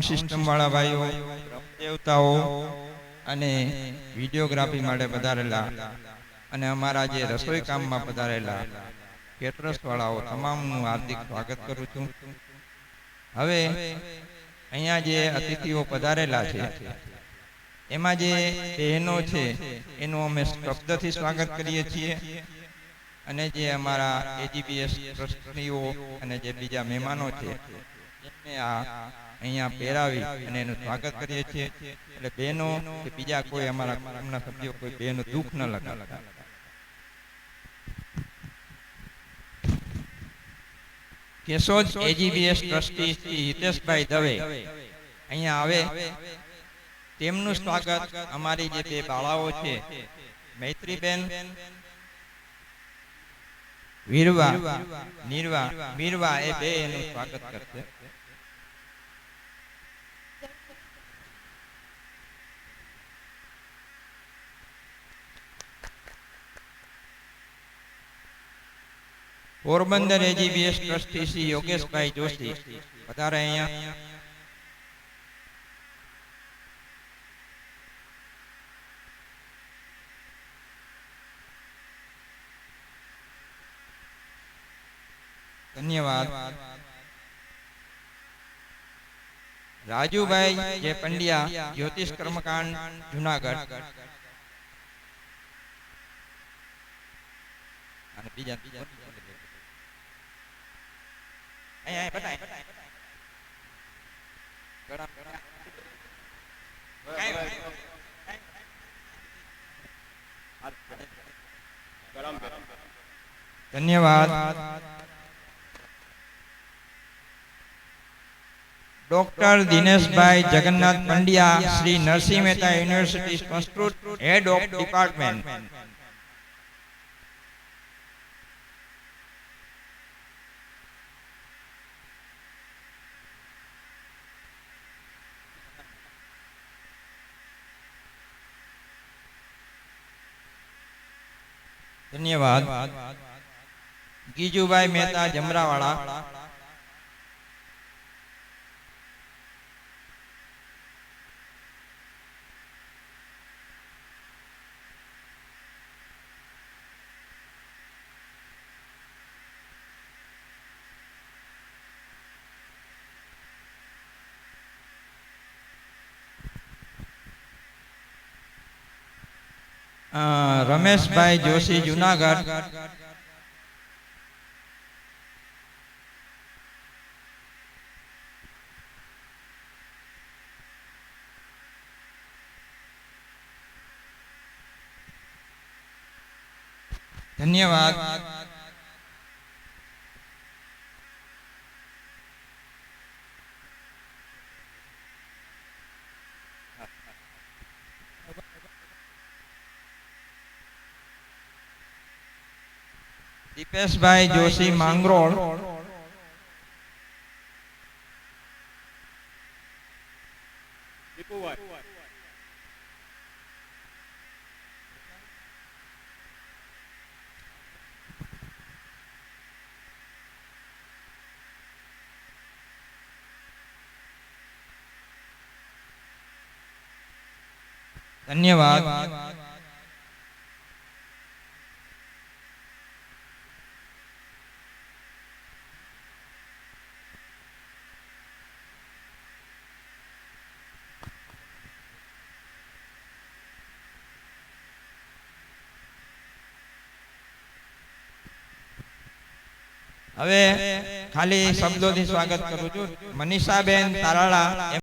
System વાળા ભાઈઓ, દેવતાઓ અને વિડીયોગ્રાફી માટે પધારેલા અને અમારા જે રસોઈ કામમાં પધારેલા કેટરસ વાળાઓ તમામનું હાર્દિક સ્વાગત કરું છું. હવે અહીંયા જે અતિથિઓ પધારેલા છે એમાં જે બહેનો છે એનું અમે શબ્દથી સ્વાગત કરીએ છીએ અને જે અમારા એજીબીએસ ટ્રસ્ટીઓ અને જે બીજા મહેમાનો છે એમને આ અહીંયા પહેરાવી અને એનું સ્વાગત કરીએ છીએ. એટલે બહેનો કે બીજા કોઈ અમારા કુટુંબના સભ્યો કોઈ બહેનો દુઃખ ન લગાડતા. કેશોદ એજીબીએસ ટ્રસ્ટી શ્રી હિતેશભાઈ દવે અહીંયા આવે તેમનું સ્વાગત અમારી જે બે બાળાઓ છે મૈત્રીબેન મીરવા એ બે એનું સ્વાગત કરશે. પોરબંદર એજીબીએસ ટ્રસ્ટી શ્રી યોગેશભાઈ જોશી વધારે અહીંયા. ધન્યવાદ. રાજુભાઈ જે પંડ્યા જ્યોતિષ કર્મકાંડ જુનાગઢ અને બીજા ધન્યવાદ. Doctor Dineshbhai Jagannath Pandya Shri Narsinh Mehta university Sanskrit head of department. ધન્યવાદ. ગીજુભાઈ મહેતા જમરાવાળા. રમેશભાઈ જોશી જુનાગઢ. ધન્યવાદ. દીપેશભાઈ જોશી માંગરોળ. ધન્યવાદ. હવે ખાલી શબ્દોથી સ્વાગત કરું છું. મનીષાબેન તારાળા.